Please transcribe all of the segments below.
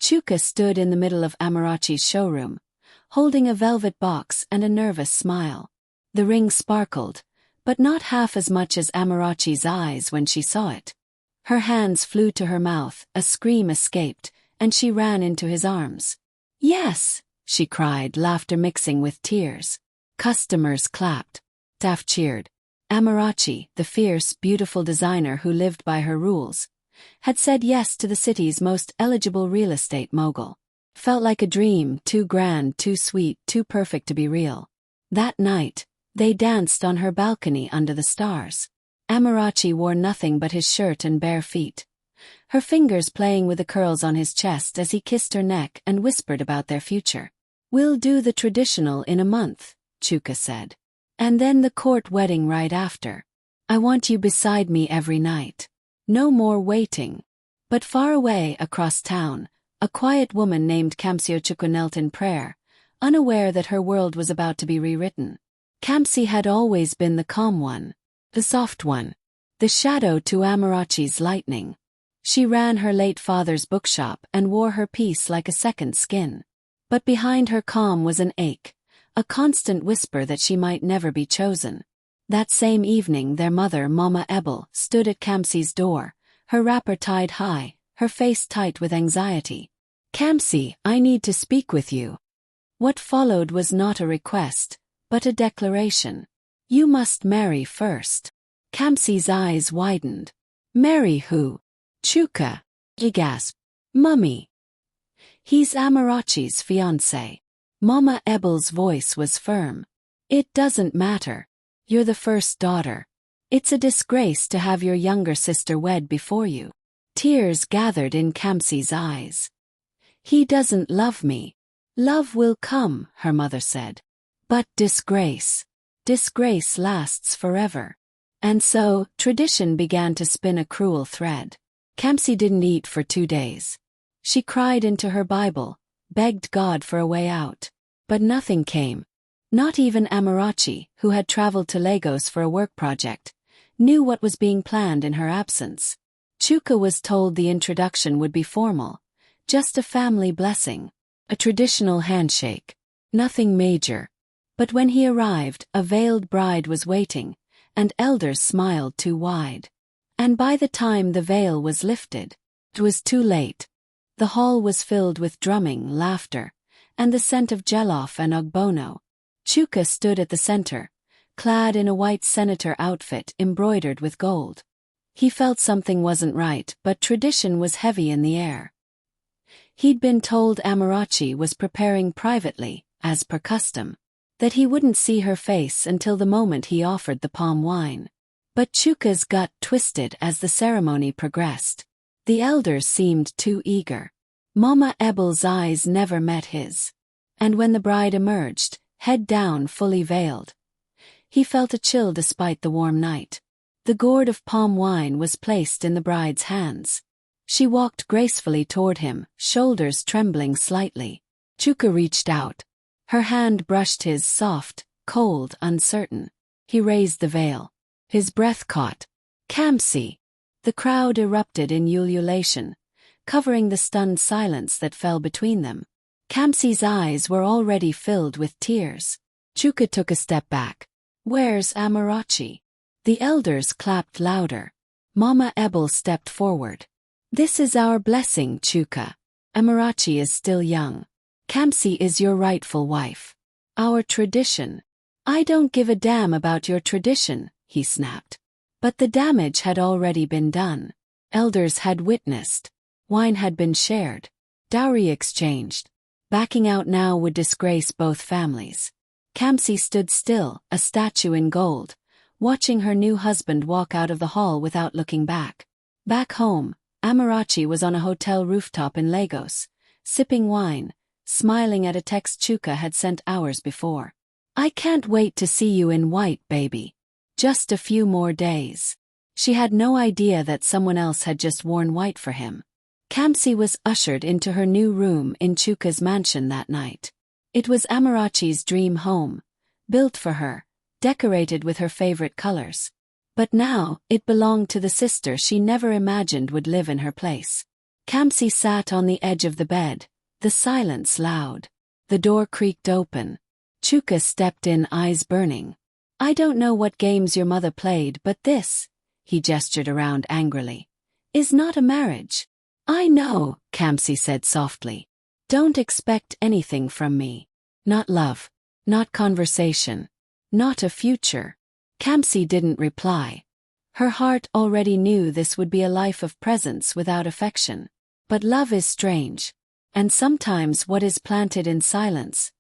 Chuka stood in the middle of Amarachi's showroom, holding a velvet box and a nervous smile. The ring sparkled, but not half as much as Amarachi's eyes when she saw it. Her hands flew to her mouth, a scream escaped, and she ran into his arms. "Yes!" she cried, laughter mixing with tears. Customers clapped. Staff cheered. Amarachi, the fierce, beautiful designer who lived by her rules, had said yes to the city's most eligible real estate mogul. Felt like a dream, too grand, too sweet, too perfect to be real. That night, they danced on her balcony under the stars. Amarachi wore nothing but his shirt and bare feet, her fingers playing with the curls on his chest as he kissed her neck and whispered about their future. "We'll do the traditional in a month," Chuka said. "And then the court wedding right after. I want you beside me every night. No more waiting." But far away across town, a quiet woman named Kamsi Chuka knelt in prayer, unaware that her world was about to be rewritten. Kamsi had always been the calm one, the soft one, the shadow to Amarachi's lightning. She ran her late father's bookshop and wore her peace like a second skin. But behind her calm was an ache, a constant whisper that she might never be chosen. That same evening their mother, Mama Ebel, stood at Kamsi's door, her wrapper tied high, her face tight with anxiety. "Kamsi, I need to speak with you." What followed was not a request, but a declaration. "You must marry first." Kamsi's eyes widened. "Marry who?" "Chuka," he gasped. "Mummy." "He's Amarachi's fiancé." Mama Ebel's voice was firm. "It doesn't matter. You're the first daughter. It's a disgrace to have your younger sister wed before you." Tears gathered in Kamsi's eyes. "He doesn't love me." "Love will come," her mother said. "But disgrace. Disgrace lasts forever." And so, tradition began to spin a cruel thread. Kamsi didn't eat for 2 days. She cried into her Bible, begged God for a way out. But nothing came. Not even Amarachi, who had traveled to Lagos for a work project, knew what was being planned in her absence. Chuka was told the introduction would be formal, just a family blessing, a traditional handshake, nothing major. But when he arrived, a veiled bride was waiting, and elders smiled too wide. And by the time the veil was lifted, it was too late. The hall was filled with drumming, laughter, and the scent of jollof and ogbono. Chuka stood at the center, clad in a white senator outfit embroidered with gold. He felt something wasn't right, but tradition was heavy in the air. He'd been told Amarachi was preparing privately, as per custom, that he wouldn't see her face until the moment he offered the palm wine. But Chuka's gut twisted as the ceremony progressed. The elders seemed too eager. Mama Ebel's eyes never met his. And when the bride emerged, head down, fully veiled, he felt a chill despite the warm night. The gourd of palm wine was placed in the bride's hands. She walked gracefully toward him, shoulders trembling slightly. Chuka reached out. Her hand brushed his, soft, cold, uncertain. He raised the veil. His breath caught. "Kamsi!" The crowd erupted in ululation, covering the stunned silence that fell between them. Kamsi's eyes were already filled with tears. Chuka took a step back. "Where's Amarachi?" The elders clapped louder. Mama Ebel stepped forward. "This is our blessing, Chuka. Amarachi is still young. Kamsi is your rightful wife. Our tradition." "I don't give a damn about your tradition," he snapped. But the damage had already been done. Elders had witnessed. Wine had been shared. Dowry exchanged. Backing out now would disgrace both families. Kamsi stood still, a statue in gold, watching her new husband walk out of the hall without looking back. Back home, Amarachi was on a hotel rooftop in Lagos, sipping wine, smiling at a text Chuka had sent hours before. "I can't wait to see you in white, baby. Just a few more days." She had no idea that someone else had just worn white for him. Kamsi was ushered into her new room in Chuka's mansion that night. It was Amarachi's dream home, built for her, decorated with her favorite colors. But now, it belonged to the sister she never imagined would live in her place. Kamsi sat on the edge of the bed, the silence loud. The door creaked open. Chuka stepped in, eyes burning. I don't know what games your mother played, but this, he gestured around angrily, is not a marriage. I know, Kamsi said softly. Don't expect anything from me. Not love. Not conversation. Not a future. Kamsi didn't reply. Her heart already knew this would be a life of presence without affection. But love is strange. And sometimes what is planted in silence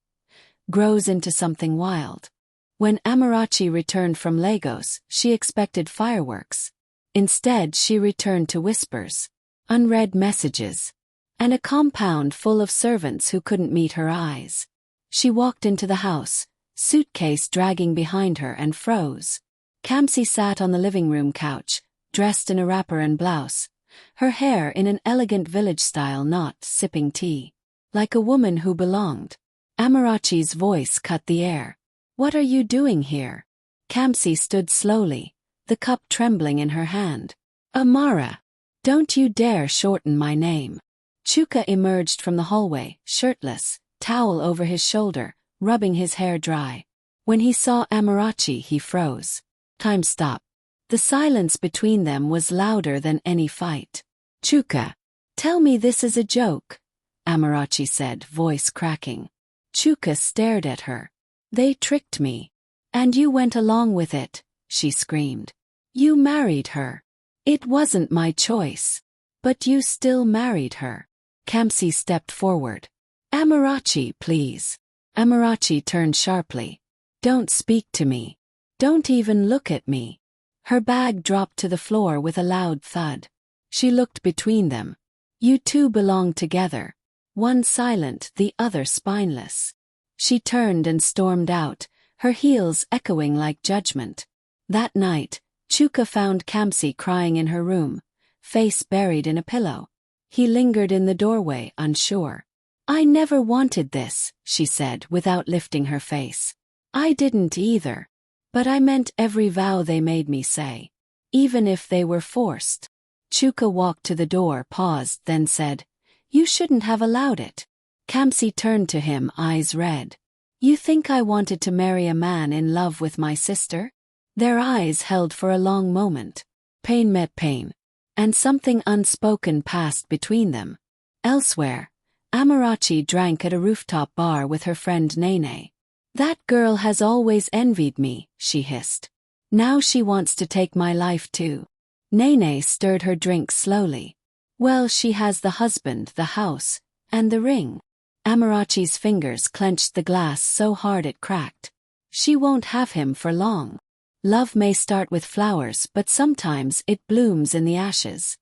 grows into something wild. When Amarachi returned from Lagos, she expected fireworks. Instead, she returned to whispers, unread messages, and a compound full of servants who couldn't meet her eyes. She walked into the house, suitcase dragging behind her, and froze. Kamsi sat on the living room couch, dressed in a wrapper and blouse, her hair in an elegant village-style knot, sipping tea. Like a woman who belonged. Amarachi's voice cut the air. What are you doing here? Kamsi stood slowly, the cup trembling in her hand. Amara! Don't you dare shorten my name. Chuka emerged from the hallway, shirtless, towel over his shoulder, rubbing his hair dry. When he saw Amarachi, he froze. Time stopped. The silence between them was louder than any fight. Chuka, tell me this is a joke, Amarachi said, voice cracking. Chuka stared at her. They tricked me. And you went along with it, she screamed. You married her. It wasn't my choice. But you still married her. Kamsi stepped forward. Amarachi, please. Amarachi turned sharply. Don't speak to me. Don't even look at me. Her bag dropped to the floor with a loud thud. She looked between them. You two belong together. One silent, the other spineless. She turned and stormed out, her heels echoing like judgment. That night, Chuka found Kamsi crying in her room, face buried in a pillow. He lingered in the doorway, unsure. I never wanted this, she said without lifting her face. I didn't either. But I meant every vow they made me say. Even if they were forced. Chuka walked to the door, paused, then said, You shouldn't have allowed it. Kamsi turned to him, eyes red. You think I wanted to marry a man in love with my sister? Their eyes held for a long moment. Pain met pain. And something unspoken passed between them. Elsewhere, Amarachi drank at a rooftop bar with her friend Nene. That girl has always envied me, she hissed. Now she wants to take my life too. Nene stirred her drink slowly. Well, she has the husband, the house, and the ring. Amarachi's fingers clenched the glass so hard it cracked. She won't have him for long. Love may start with flowers, but sometimes it blooms in the ashes.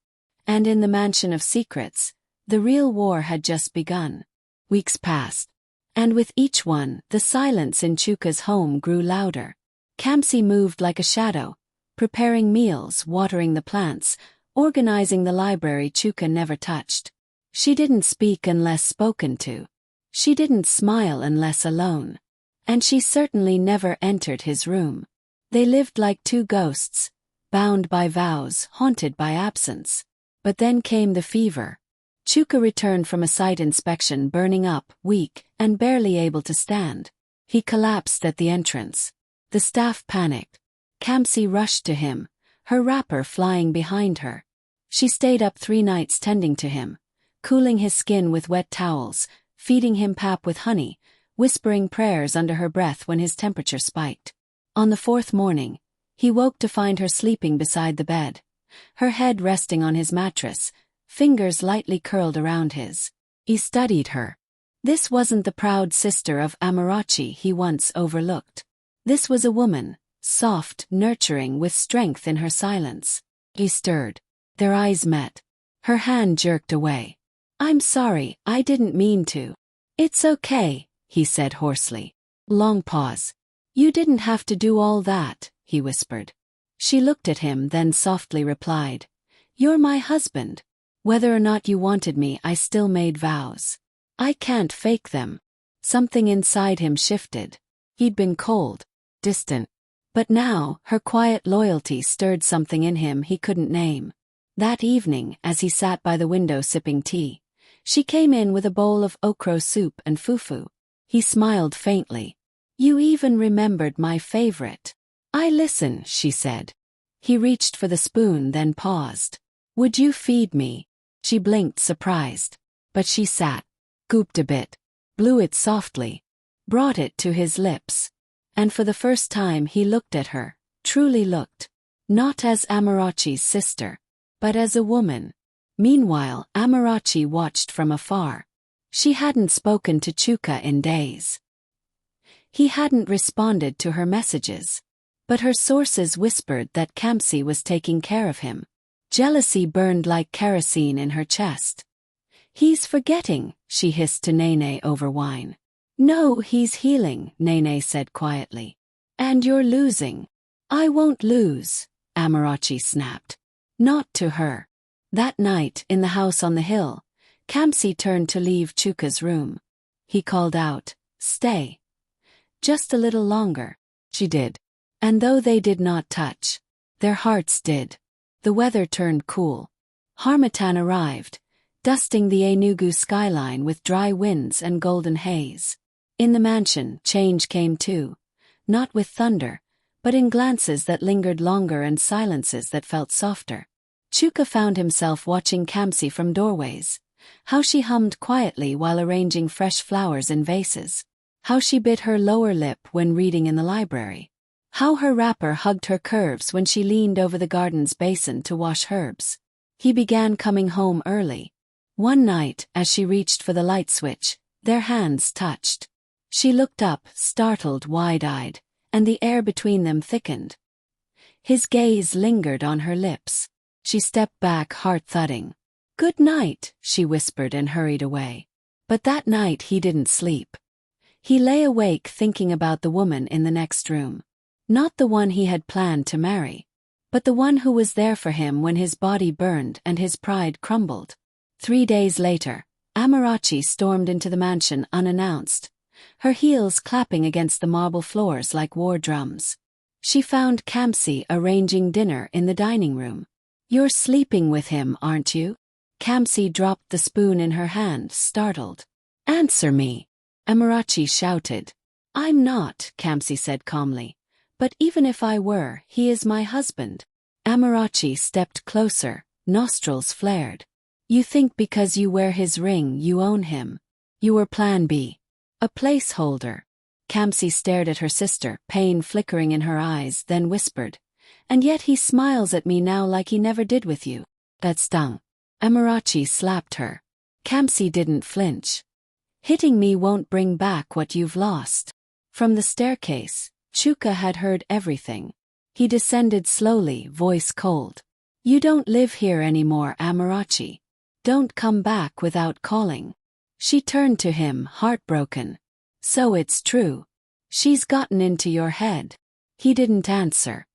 And in the mansion of secrets, the real war had just begun. Weeks passed. And with each one, the silence in Chuka's home grew louder. Kamsi moved like a shadow, preparing meals, watering the plants, organizing the library Chuka never touched. She didn't speak unless spoken to. She didn't smile unless alone. And she certainly never entered his room. They lived like two ghosts, bound by vows, haunted by absence. But then came the fever. Chuka returned from a site inspection burning up, weak, and barely able to stand. He collapsed at the entrance. The staff panicked. Kamsi rushed to him, her wrapper flying behind her. She stayed up 3 nights tending to him, cooling his skin with wet towels, feeding him pap with honey, whispering prayers under her breath when his temperature spiked. On the 4th morning, he woke to find her sleeping beside the bed, her head resting on his mattress, fingers lightly curled around his. He studied her. This wasn't the proud sister of Amarachi he once overlooked. This was a woman, soft, nurturing, with strength in her silence. He stirred. Their eyes met. Her hand jerked away. I'm sorry, I didn't mean to. It's okay, he said hoarsely. Long pause. You didn't have to do all that, he whispered. She looked at him, then softly replied. You're my husband. Whether or not you wanted me, I still made vows. I can't fake them. Something inside him shifted. He'd been cold, distant. But now, her quiet loyalty stirred something in him he couldn't name. That evening, as he sat by the window sipping tea, she came in with a bowl of okra soup and fufu. He smiled faintly. "You even remembered my favorite." "I listen," she said. He reached for the spoon, then paused. "Would you feed me?" She blinked, surprised. But she sat, gooped a bit, blew it softly, brought it to his lips. And for the first time he looked at her, truly looked. Not as Amarachi's sister, but as a woman. Meanwhile, Amarachi watched from afar. She hadn't spoken to Chuka in days. He hadn't responded to her messages. But her sources whispered that Kamsi was taking care of him. Jealousy burned like kerosene in her chest. "He's forgetting," she hissed to Nene over wine. "No, he's healing," Nene said quietly. "And you're losing." "I won't lose," Amarachi snapped. Not to her. That night, in the house on the hill, Kamsi turned to leave Chuka's room. He called out, "Stay. Just a little longer." She did. And though they did not touch, their hearts did. The weather turned cool. Harmattan arrived, dusting the Enugu skyline with dry winds and golden haze. In the mansion, change came too, not with thunder, but in glances that lingered longer and silences that felt softer. Chuka found himself watching Kamsi from doorways. How she hummed quietly while arranging fresh flowers in vases. How she bit her lower lip when reading in the library. How her wrapper hugged her curves when she leaned over the garden's basin to wash herbs. He began coming home early. One night, as she reached for the light switch, their hands touched. She looked up, startled, wide-eyed, and the air between them thickened. His gaze lingered on her lips. She stepped back, heart thudding. "Good night," she whispered and hurried away. But that night he didn't sleep. He lay awake thinking about the woman in the next room. Not the one he had planned to marry, but the one who was there for him when his body burned and his pride crumbled. 3 days later, Amarachi stormed into the mansion unannounced, her heels clapping against the marble floors like war drums. She found Kamsi arranging dinner in the dining room. "You're sleeping with him, aren't you?" Kamsi dropped the spoon in her hand, startled. "Answer me," Amarachi shouted. "I'm not," Kamsi said calmly. "But even if I were, he is my husband." Amarachi stepped closer, nostrils flared. "You think because you wear his ring you own him. You were plan B. A placeholder." Kamsi stared at her sister, pain flickering in her eyes, then whispered, "And yet he smiles at me now like he never did with you." That stung. Amarachi slapped her. Kamsi didn't flinch. "Hitting me won't bring back what you've lost." From the staircase, Chuka had heard everything. He descended slowly, voice cold. "You don't live here anymore, Amarachi. Don't come back without calling." She turned to him, heartbroken. "So it's true. She's gotten into your head." He didn't answer.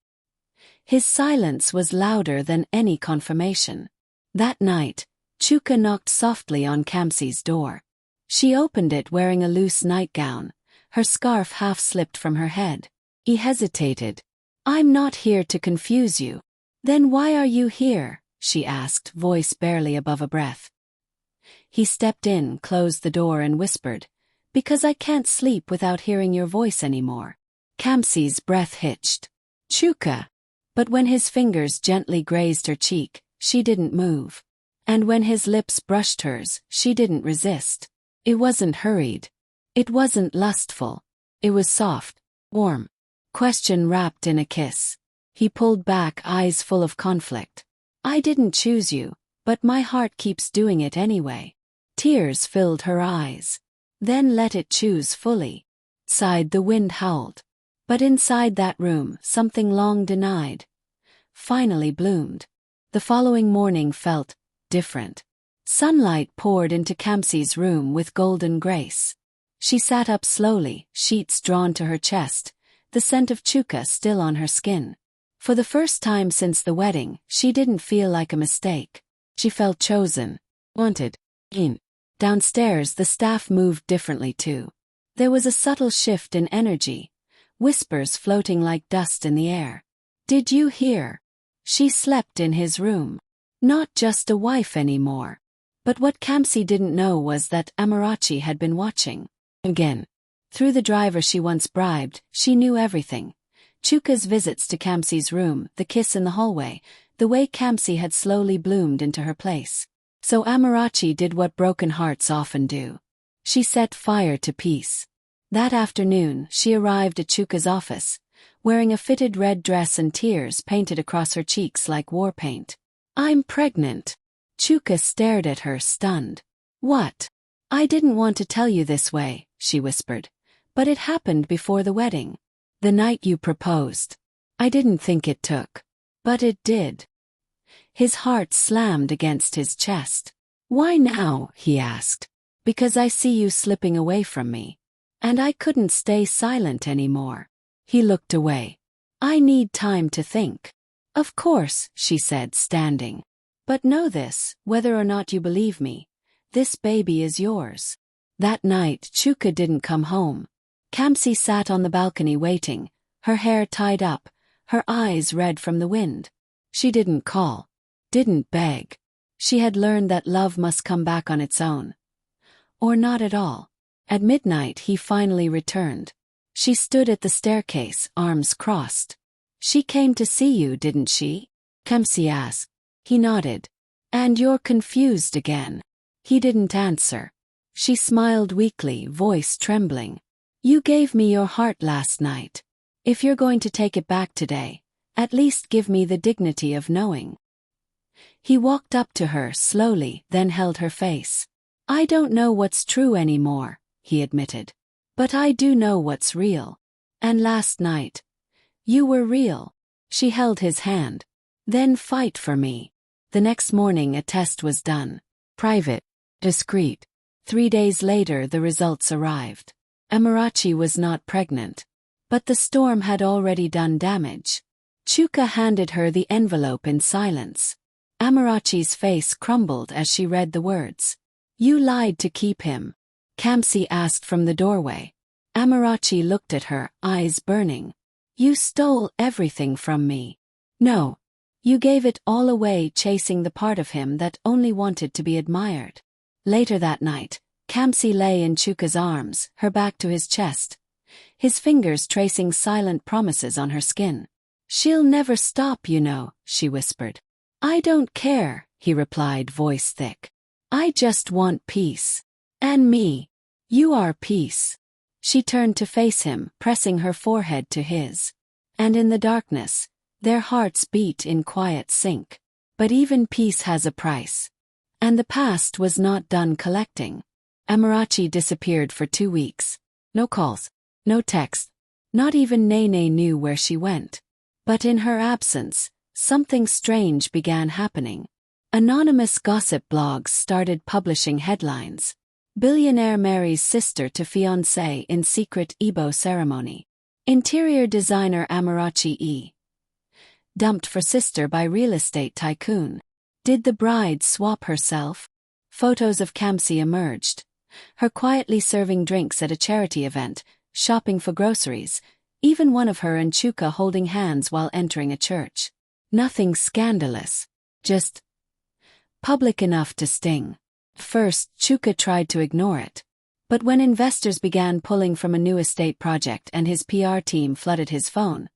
His silence was louder than any confirmation. That night, Chuka knocked softly on Kamsi's door. She opened it wearing a loose nightgown, her scarf half slipped from her head. He hesitated. "I'm not here to confuse you." "Then why are you here?" she asked, voice barely above a breath. He stepped in, closed the door and whispered, "Because I can't sleep without hearing your voice anymore." Kamsi's breath hitched. "Chuka." But when his fingers gently grazed her cheek, she didn't move. And when his lips brushed hers, she didn't resist. It wasn't hurried. It wasn't lustful. It was soft, warm. Question wrapped in a kiss. He pulled back, eyes full of conflict. "I didn't choose you, but my heart keeps doing it anyway." Tears filled her eyes. "Then let it choose fully." Sighed, the wind howled. But inside that room, something long denied finally bloomed. The following morning felt different. Sunlight poured into Kamsi's room with golden grace. She sat up slowly, sheets drawn to her chest, the scent of Chuka still on her skin. For the first time since the wedding, she didn't feel like a mistake. She felt chosen, wanted, in. Downstairs, the staff moved differently too. There was a subtle shift in energy, whispers floating like dust in the air. "Did you hear? She slept in his room." Not just a wife anymore. But what Kamsi didn't know was that Amarachi had been watching. Again. Through the driver she once bribed, she knew everything. Chuka's visits to Kamsi's room, the kiss in the hallway, the way Kamsi had slowly bloomed into her place. So Amarachi did what broken hearts often do. She set fire to peace. That afternoon, she arrived at Chuka's office, wearing a fitted red dress and tears painted across her cheeks like war paint. "I'm pregnant." Chuka stared at her, stunned. "What?" "I didn't want to tell you this way," she whispered. "But it happened before the wedding. The night you proposed. I didn't think it took. But it did." His heart slammed against his chest. "Why now?" he asked. "Because I see you slipping away from me. And I couldn't stay silent anymore." He looked away. "I need time to think." "Of course," she said, standing. "But know this, whether or not you believe me, this baby is yours." That night, Chuka didn't come home. Kamsi sat on the balcony waiting, her hair tied up, her eyes red from the wind. She didn't call, didn't beg. She had learned that love must come back on its own. Or not at all. At midnight he finally returned. She stood at the staircase, arms crossed. "She came to see you, didn't she?" Kamsi asked. He nodded. "And you're confused again?" He didn't answer. She smiled weakly, voice trembling. "You gave me your heart last night. If you're going to take it back today, at least give me the dignity of knowing." He walked up to her slowly, then held her face. "I don't know what's true anymore," he admitted. "But I do know what's real. And last night, you were real." She held his hand. "Then fight for me." The next morning a test was done. Private. Discreet. 3 days later the results arrived. Amarachi was not pregnant. But the storm had already done damage. Chuka handed her the envelope in silence. Amarachi's face crumbled as she read the words. "You lied to keep him," Kamsi asked from the doorway. Amarachi looked at her, eyes burning. "You stole everything from me." "No. You gave it all away chasing the part of him that only wanted to be admired." Later that night, Kamsi lay in Chuka's arms, her back to his chest, his fingers tracing silent promises on her skin. "She'll never stop, you know," she whispered. "I don't care," he replied, voice thick. "I just want peace. And me. You are peace." She turned to face him, pressing her forehead to his. And in the darkness, their hearts beat in quiet sync. But even peace has a price. And the past was not done collecting. Amarachi disappeared for 2 weeks. No calls, no text. Not even Nene knew where she went. But in her absence, something strange began happening. Anonymous gossip blogs started publishing headlines. Billionaire marries sister to fiancé in secret Igbo ceremony. Interior designer Amarachi E. dumped for sister by real estate tycoon. Did the bride swap herself? Photos of Kamsi emerged. Her quietly serving drinks at a charity event, shopping for groceries, even one of her and Chuka holding hands while entering a church. Nothing scandalous. Just public enough to sting. First, Chuka tried to ignore it. But when investors began pulling from a new estate project and his PR team flooded his phone,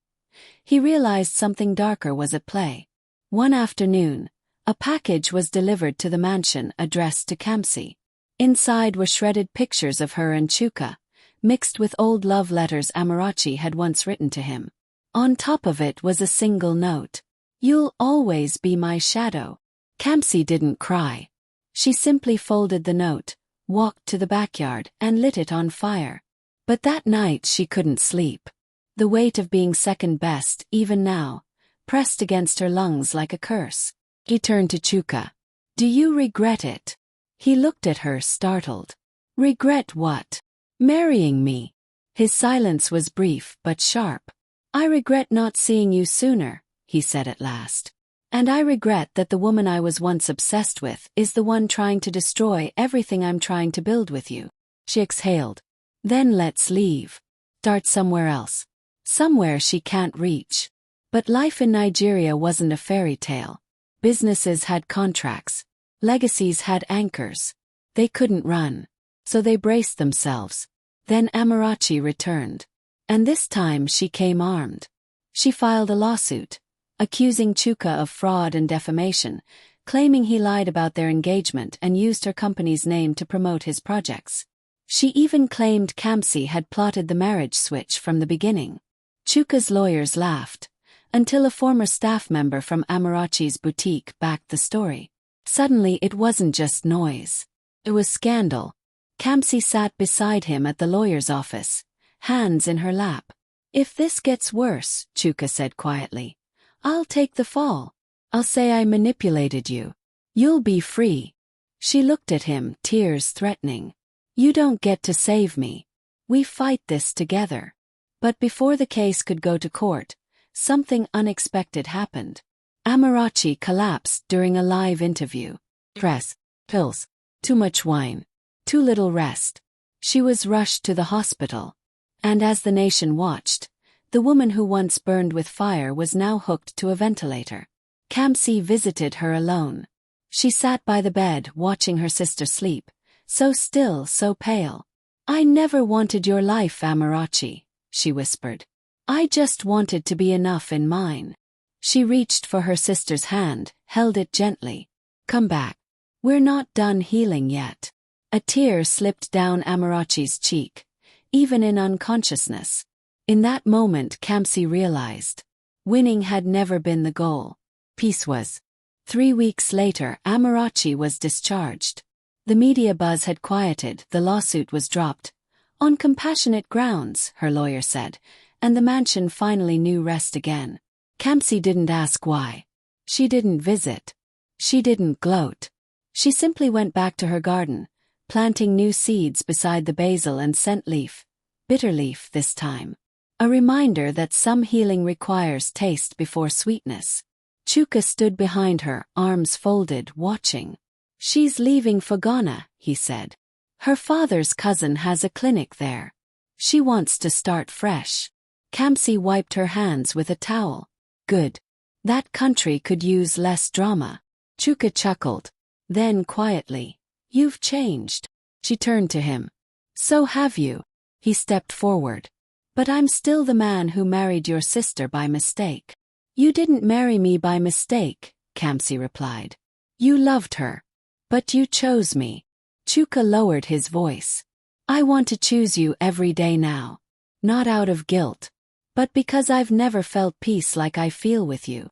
he realized something darker was at play. One afternoon, a package was delivered to the mansion addressed to Kamsi. Inside were shredded pictures of her and Chuka, mixed with old love letters Amarachi had once written to him. On top of it was a single note. "You'll always be my shadow." Kamsi didn't cry. She simply folded the note, walked to the backyard, and lit it on fire. But that night she couldn't sleep. The weight of being second best, even now, pressed against her lungs like a curse. He turned to Chuka. "Do you regret it?" He looked at her, startled. "Regret what?" "Marrying me." His silence was brief but sharp. "I regret not seeing you sooner," he said at last. "And I regret that the woman I was once obsessed with is the one trying to destroy everything I'm trying to build with you." She exhaled. "Then let's leave. Start somewhere else. Somewhere she can't reach." But life in Nigeria wasn't a fairy tale. Businesses had contracts. Legacies had anchors. They couldn't run. So they braced themselves. Then Amarachi returned. And this time she came armed. She filed a lawsuit, accusing Chuka of fraud and defamation, claiming he lied about their engagement and used her company's name to promote his projects. She even claimed Kamsi had plotted the marriage switch from the beginning. Chuka's lawyers laughed, until a former staff member from Amarachi's boutique backed the story. Suddenly it wasn't just noise. It was scandal. Kamsi sat beside him at the lawyer's office, hands in her lap. "If this gets worse," Chuka said quietly, "I'll take the fall. I'll say I manipulated you. You'll be free." She looked at him, tears threatening. "You don't get to save me. We fight this together." But before the case could go to court, something unexpected happened. Amarachi collapsed during a live interview. Stress, pills, too much wine, too little rest. She was rushed to the hospital. And as the nation watched, the woman who once burned with fire was now hooked to a ventilator. Kamsi visited her alone. She sat by the bed watching her sister sleep, so still, so pale. "I never wanted your life, Amarachi," she whispered. "I just wanted to be enough in mine." She reached for her sister's hand, held it gently. "Come back. We're not done healing yet." A tear slipped down Amarachi's cheek, even in unconsciousness. In that moment Kamsi realized. Winning had never been the goal. Peace was. 3 weeks later Amarachi was discharged. The media buzz had quieted, the lawsuit was dropped. On compassionate grounds, her lawyer said, and the mansion finally knew rest again. Kamsi didn't ask why. She didn't visit. She didn't gloat. She simply went back to her garden, planting new seeds beside the basil and scent leaf, bitter leaf this time. A reminder that some healing requires taste before sweetness. Chuka stood behind her, arms folded, watching. "She's leaving for Ghana," he said. "Her father's cousin has a clinic there. She wants to start fresh." Kamsi wiped her hands with a towel. "Good. That country could use less drama." Chuka chuckled. Then quietly, "You've changed." She turned to him. "So have you." He stepped forward. "But I'm still the man who married your sister by mistake." "You didn't marry me by mistake," Kamsi replied. "You loved her. But you chose me." Chuka lowered his voice. "I want to choose you every day now. Not out of guilt, but because I've never felt peace like I feel with you."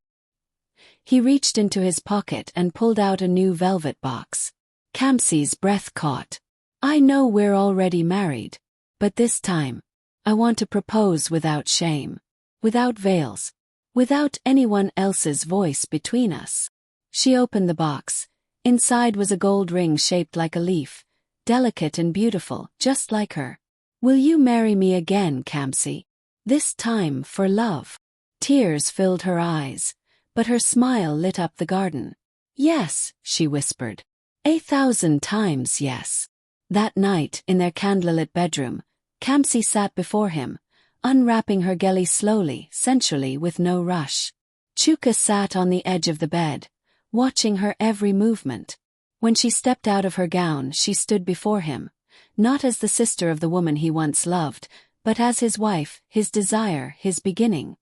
He reached into his pocket and pulled out a new velvet box. Kamsi's breath caught. "I know we're already married. But this time, I want to propose without shame. Without veils. Without anyone else's voice between us." She opened the box. Inside was a gold ring shaped like a leaf, delicate and beautiful, just like her. "Will you marry me again, Kamsi? This time for love." Tears filled her eyes, but her smile lit up the garden. "Yes," she whispered. 1,000 times yes." That night, in their candlelit bedroom, Kamsi sat before him, unwrapping her geli slowly, sensually, with no rush. Chuka sat on the edge of the bed, watching her every movement. When she stepped out of her gown, she stood before him, not as the sister of the woman he once loved, but as his wife, his desire, his beginning.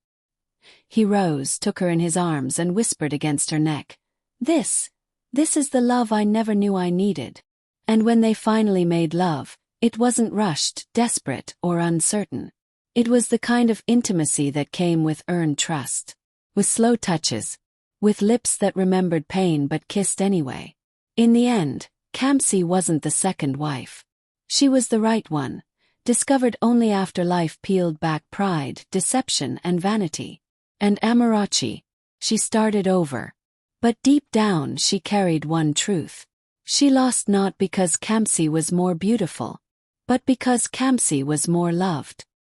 He rose, took her in his arms and whispered against her neck, This is the love I never knew I needed." And when they finally made love, it wasn't rushed, desperate, or uncertain. It was the kind of intimacy that came with earned trust. With slow touches. With lips that remembered pain but kissed anyway. In the end, Kamsi wasn't the second wife. She was the right one, discovered only after life peeled back pride, deception, and vanity. And Amarachi, she started over. But deep down she carried one truth. She lost not because Kamsi was more beautiful, but because Kamsi was more loved.